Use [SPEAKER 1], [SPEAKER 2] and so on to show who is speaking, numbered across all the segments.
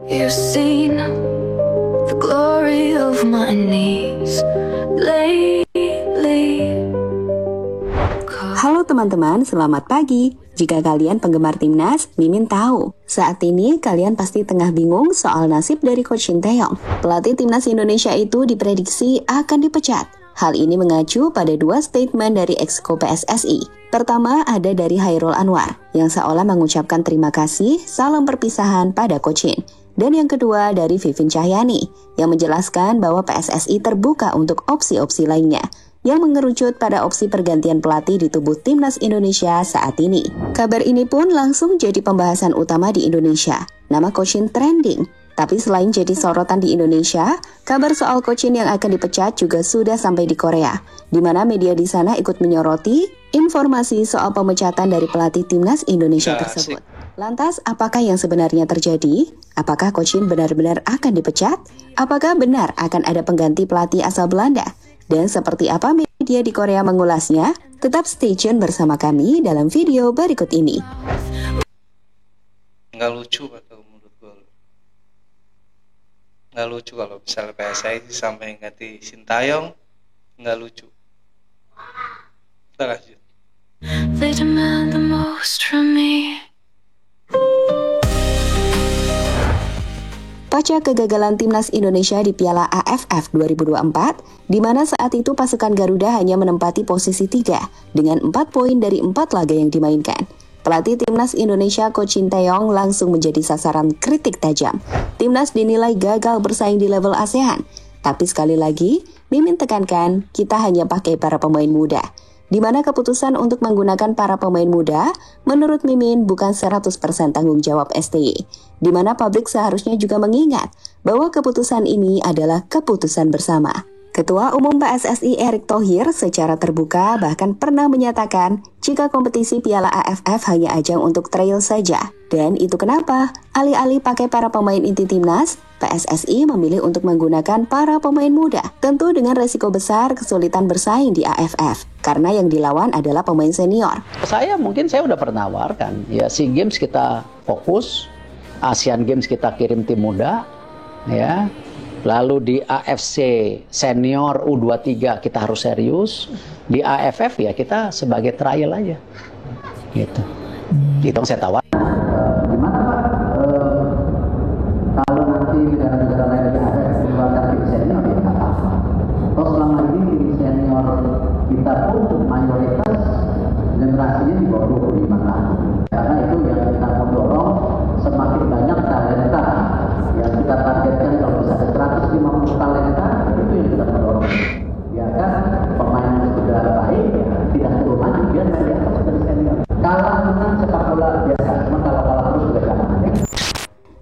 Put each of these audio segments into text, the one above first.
[SPEAKER 1] You've seen the glory of my knees lately.
[SPEAKER 2] Halo teman-teman, selamat pagi. Jika kalian penggemar timnas, Mimin tahu, saat ini kalian pasti tengah bingung soal nasib dari Coach Sinteyong. Pelatih timnas Indonesia itu diprediksi akan dipecat. Hal ini mengacu pada dua statement dari Exco PSSI. Pertama ada dari Chairul Anwar, yang seolah mengucapkan terima kasih salam perpisahan pada Coach Shin. Dan yang kedua dari Vivin Cahyani, yang menjelaskan bahwa PSSI terbuka untuk opsi-opsi lainnya, yang mengerucut pada opsi pergantian pelatih di tubuh timnas Indonesia saat ini. Kabar ini pun langsung jadi pembahasan utama di Indonesia. Nama Coach Shin trending. Tapi selain jadi sorotan di Indonesia, kabar soal Coach Shin yang akan dipecat juga sudah sampai di Korea, di mana media di sana ikut menyoroti informasi soal pemecatan dari pelatih timnas Indonesia tersebut. Lantas, apakah yang sebenarnya terjadi? Apakah Coach Shin benar-benar akan dipecat? Apakah benar akan ada pengganti pelatih asal Belanda? Dan seperti apa media di Korea mengulasnya? Tetap stay tune bersama kami dalam video berikut ini.
[SPEAKER 3] Nggak lucu atau menurut gue nggak lucu kalau misalnya PSSI sampai ganti Sintayong, nggak lucu. Kita lanjut.
[SPEAKER 1] They demand the most from me.
[SPEAKER 2] Pasca kegagalan timnas Indonesia di Piala AFF 2024, di mana saat itu pasukan Garuda hanya menempati posisi 3 dengan 4 poin dari 4 laga yang dimainkan. Pelatih timnas Indonesia Coach Sinteyong langsung menjadi sasaran kritik tajam. Timnas dinilai gagal bersaing di level ASEAN. Tapi sekali lagi, Mimin tekankan kita hanya pakai para pemain muda. Di mana keputusan untuk menggunakan para pemain muda, menurut Mimin bukan 100% tanggung jawab STY. Di mana publik seharusnya juga mengingat bahwa keputusan ini adalah keputusan bersama. Ketua Umum PSSI Erick Thohir secara terbuka bahkan pernah menyatakan jika kompetisi Piala AFF hanya ajang untuk trial saja. Dan itu kenapa alih-alih pakai para pemain inti timnas, PSSI memilih untuk menggunakan para pemain muda. Tentu dengan resiko besar kesulitan bersaing di AFF, karena yang dilawan adalah pemain senior.
[SPEAKER 4] Saya udah pernah tawarkan, ya SEA Games kita fokus, Asian Games kita kirim tim muda, ya. Lalu di AFC senior U23 kita harus serius. Di AFF ya kita sebagai trial aja. Gitu. Itu yang saya tawar. Gimana Pak? Kalau nanti negara-negara lain di AFF mengeluarkan tim senior ya nggak apa-apa. Kalau selama ini tim senior kita pun mayoritas generasinya di bawah 25 tahun. Karena itu yang kita mau dorong semakin banyak talenta yang kita targetkan. Kalau bisa ada 150 talenta, itu yang kita dorong. Ya kan, pemain yang sudah baik ya tidak perlu maju, dia main di atas dari senior. Kalah menang sepak bola biasa, cuma kalau kalah terus juga jangan.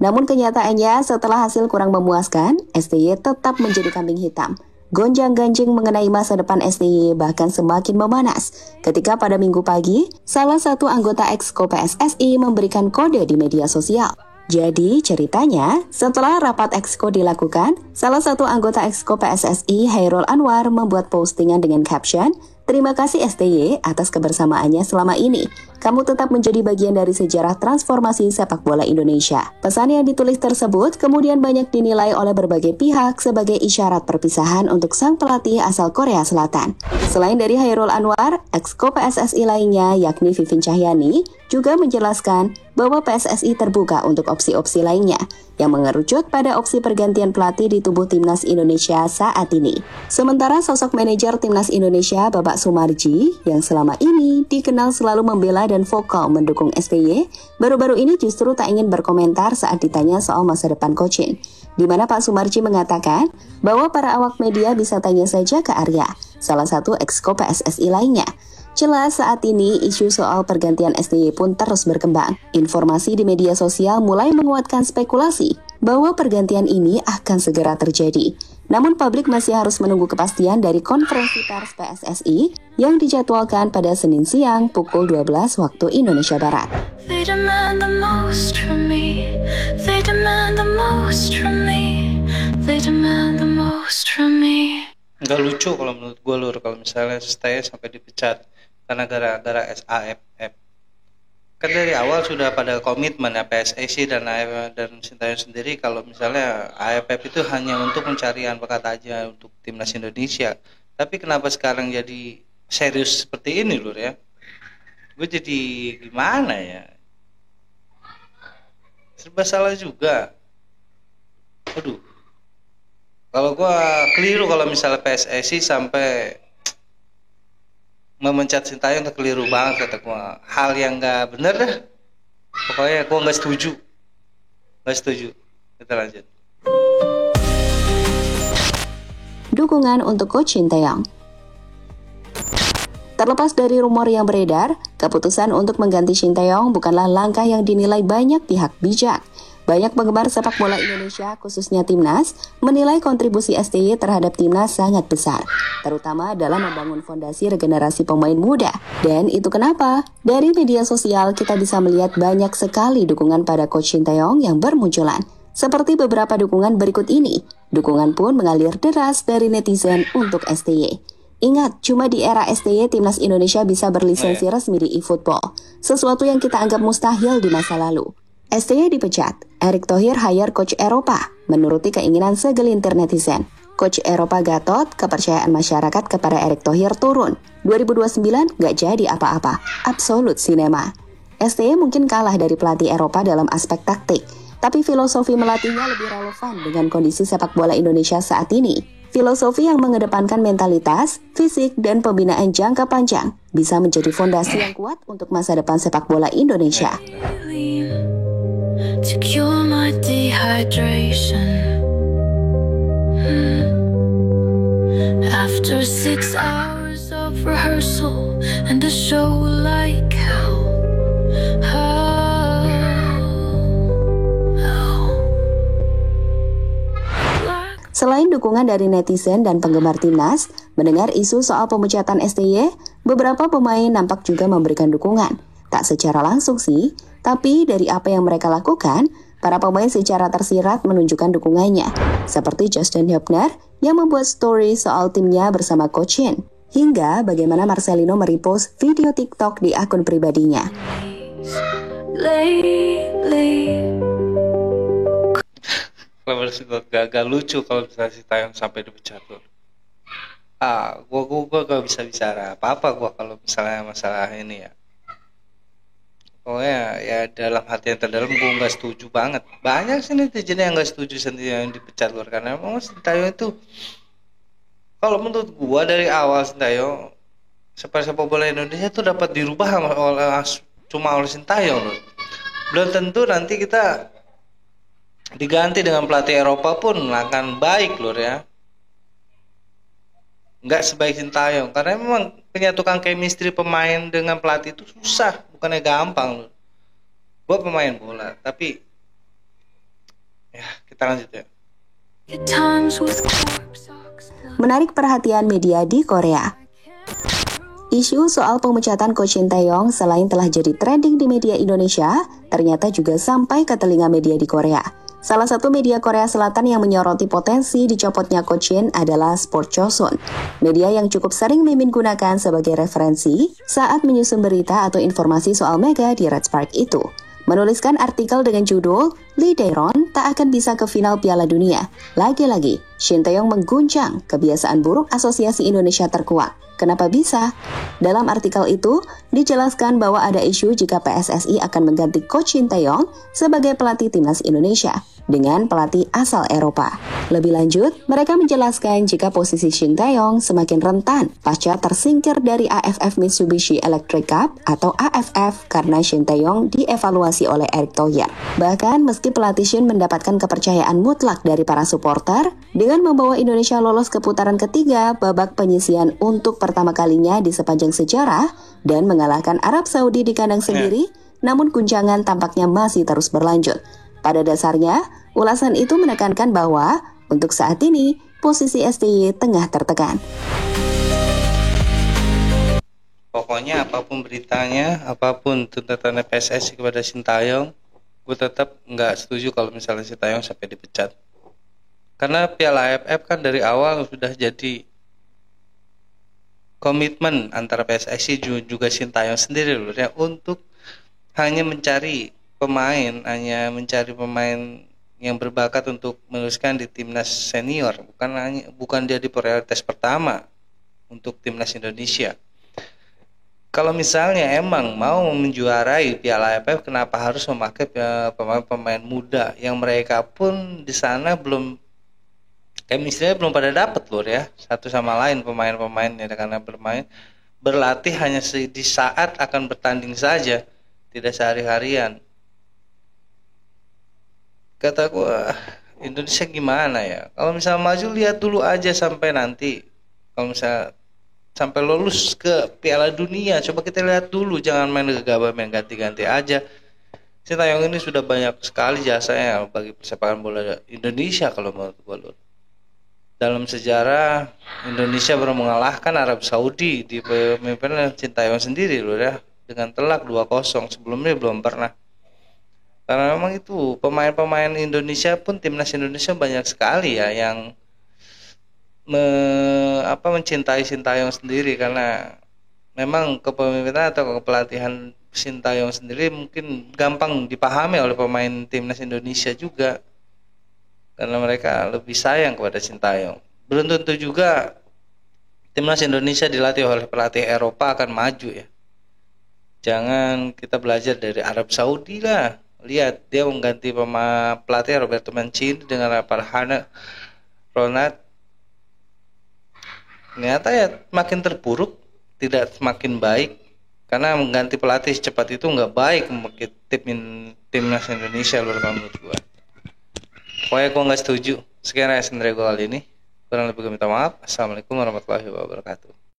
[SPEAKER 2] Namun kenyataannya setelah hasil kurang memuaskan, STY tetap menjadi kambing hitam. Gonjang-ganjing mengenai masa depan STY bahkan semakin memanas ketika pada Minggu pagi, salah satu anggota Exco PSSI memberikan kode di media sosial. Jadi ceritanya, setelah rapat Exco dilakukan, salah satu anggota Exco PSSI, Chairul Anwar, membuat postingan dengan caption, "Terima kasih STY atas kebersamaannya selama ini. Kamu tetap menjadi bagian dari sejarah transformasi sepak bola Indonesia." Pesan yang ditulis tersebut kemudian banyak dinilai oleh berbagai pihak sebagai isyarat perpisahan untuk sang pelatih asal Korea Selatan. Selain dari Chairul Anwar, Exco PSSI lainnya yakni Vivin Cahyani juga menjelaskan bahwa PSSI terbuka untuk opsi-opsi lainnya yang mengerucut pada opsi pergantian pelatih di tubuh timnas Indonesia saat ini. Sementara sosok manajer timnas Indonesia Babak Sumarji yang selama ini dikenal selalu membela dan vokal mendukung STY, baru-baru ini justru tak ingin berkomentar saat ditanya soal masa depan Coach Shin, di mana Pak Sumarji mengatakan bahwa para awak media bisa tanya saja ke Arya, salah satu Exco PSSI lainnya. Jelas saat ini isu soal pergantian STY pun terus berkembang. Informasi di media sosial mulai menguatkan spekulasi bahwa pergantian ini akan segera terjadi. Namun publik masih harus menunggu kepastian dari konferensi pers PSSI yang dijadwalkan pada Senin siang pukul 12 waktu Indonesia Barat.
[SPEAKER 1] They demand the most from me. They demand the most from me. They demand the most from me.
[SPEAKER 3] Nggak lucu kalau menurut gue lur, kalau misalnya stay sampai dipecat karena gara-gara SAFF. kan dari awal sudah pada komitmen ya PSSI dan AFF dan Sintayong sendiri kalau misalnya AFF itu hanya untuk pencarian bakat aja untuk timnas Indonesia. Tapi kenapa sekarang jadi serius seperti ini lur ya? Gue jadi gimana ya? Serba salah juga. Aduh. Kalau gue keliru kalau misalnya PSSI sampai memecat Sintayong itu keliru banget kata gue, hal yang nggak bener dah, pokoknya gue nggak setuju. Kita lanjut.
[SPEAKER 2] Dukungan untuk Coach Sintayong. Terlepas dari rumor yang beredar, keputusan untuk mengganti Sintayong bukanlah langkah yang dinilai banyak pihak bijak. Banyak penggemar sepak bola Indonesia, khususnya Timnas, menilai kontribusi STY terhadap Timnas sangat besar, terutama dalam membangun fondasi regenerasi pemain muda. Dan itu kenapa? Dari media sosial kita bisa melihat banyak sekali dukungan pada Coach Sintayong yang bermunculan. Seperti beberapa dukungan berikut ini, dukungan pun mengalir deras dari netizen untuk STY. Ingat, cuma di era STY Timnas Indonesia bisa berlisensi resmi di eFootball, sesuatu yang kita anggap mustahil di masa lalu. STY dipecat, Erick Thohir hire Coach Eropa, menuruti keinginan segelintir netizen. Coach Eropa Gatot, kepercayaan masyarakat kepada Erick Thohir turun. 2029 gak jadi apa-apa, absolut sinema. STY mungkin kalah dari pelatih Eropa dalam aspek taktik, tapi filosofi melatihnya lebih relevan dengan kondisi sepak bola Indonesia saat ini. Filosofi yang mengedepankan mentalitas, fisik, dan pembinaan jangka panjang bisa menjadi fondasi yang kuat untuk masa depan sepak bola Indonesia.
[SPEAKER 1] To cure my dehydration. After 6 hours of rehearsal and a show like hell.
[SPEAKER 2] Selain dukungan dari netizen dan penggemar Timnas, mendengar isu soal pemecatan STY, beberapa pemain nampak juga memberikan dukungan. Tak secara langsung sih, tapi dari apa yang mereka lakukan, para pemain secara tersirat menunjukkan dukungannya. Seperti Justin Hubner yang membuat story soal timnya bersama Coach Shin. Hingga bagaimana Marcelino merepost video TikTok di akun pribadinya.
[SPEAKER 3] Kalau menurut gue gak lucu kalau misalnya Sintayong sampai dipecat loh. Gue gak bisa bicara apa-apa gue kalau misalnya masalah ini ya. Pokoknya ya dalam hati yang terdalam gue nggak setuju banget. Banyak sih netizen yang nggak setuju Sintayong dipecat luar karena memang Sintayong itu, kalau menurut gue dari awal Sintayong sepak bola Indonesia itu dapat dirubah cuma oleh Sintayong loh. Belum tentu nanti kita diganti dengan pelatih Eropa pun akan baik lur ya. Nggak sebaik Sintayong karena memang penyatukan chemistry pemain dengan pelatih itu susah, bukannya gampang lur. Gue pemain bola tapi ya kita lanjut ya.
[SPEAKER 2] Menarik perhatian media di Korea. Isu soal pemecatan Coach Sintayong selain telah jadi trending di media Indonesia, ternyata juga sampai ke telinga media di Korea. Salah satu media Korea Selatan yang menyoroti potensi dicopotnya Coach Shin adalah Sport Chosun, media yang cukup sering Mimin gunakan sebagai referensi saat menyusun berita atau informasi soal Mega di Red Spark itu. Menuliskan artikel dengan judul, Lee Dae-ron tak akan bisa ke final Piala Dunia. Lagi-lagi, Sintayong mengguncang kebiasaan buruk Asosiasi Indonesia terkuak. Kenapa bisa? Dalam artikel itu, dijelaskan bahwa ada isu jika PSSI akan mengganti Coach Sintayong sebagai pelatih Timnas Indonesia dengan pelatih asal Eropa. Lebih lanjut, mereka menjelaskan jika posisi Sintayong semakin rentan pasca tersingkir dari AFF Mitsubishi Electric Cup atau AFF karena Sintayong dievaluasi oleh Erick Thohir. Bahkan meski pelatih Shin mendapatkan kepercayaan mutlak dari para supporter dengan membawa Indonesia lolos ke putaran ketiga babak penyisihan untuk pertama kalinya di sepanjang sejarah dan mengalahkan Arab Saudi di kandang sendiri, namun guncangan tampaknya masih terus berlanjut. Pada dasarnya, ulasan itu menekankan bahwa untuk saat ini posisi STY tengah tertekan.
[SPEAKER 3] Pokoknya apapun beritanya, apapun tuntutan PSSI kepada Sintayong, gue tetap nggak setuju kalau misalnya Sintayong sampai dipecat. Karena Piala AFF kan dari awal sudah jadi komitmen antara PSSI juga Sintayong sendiri loh ya, untuk hanya mencari pemain yang berbakat untuk meneruskan di timnas senior, bukan jadi prioritas pertama untuk timnas Indonesia. Kalau misalnya emang mau menjuarai Piala AFF, kenapa harus memakai pemain-pemain muda yang mereka pun di sana belum chemistry-nya belum pada dapat lur ya, satu sama lain pemain-pemainnya, karena berlatih hanya di saat akan bertanding saja, tidak sehari-harian. Kata gua, Indonesia gimana ya? Kalau misalnya maju, lihat dulu aja sampai nanti. Kalau misalnya sampai lolos ke Piala Dunia, coba kita lihat dulu, jangan main gegabah, main ganti-ganti aja. Sintayong ini sudah banyak sekali jasanya bagi persepak bola Indonesia kalau menurut gua lur. Dalam sejarah Indonesia baru mengalahkan Arab Saudi di pemimpinan Sintayong sendiri lur ya, dengan telak 2-0. Sebelumnya belum pernah. Karena memang itu pemain-pemain Indonesia pun, timnas Indonesia banyak sekali ya yang mencintai Sintayong sendiri, karena memang kepemimpinan atau kepelatihan Sintayong sendiri mungkin gampang dipahami oleh pemain timnas Indonesia juga, karena mereka lebih sayang kepada Sintayong. Belum tentu juga timnas Indonesia dilatih oleh pelatih Eropa akan maju ya. Jangan kita belajar dari Arab Saudi lah. Lihat, dia mengganti pelatih Roberto Mancini dengan Farhana Ronald. Ternyata ya makin terpuruk, tidak semakin baik. Karena mengganti pelatih secepat itu nggak baik untuk timnas Indonesia menurut gua. Pokoknya gua nggak setuju. Sekian ya sendiri gua kali ini. Kurang lebih minta maaf. Assalamualaikum warahmatullahi wabarakatuh.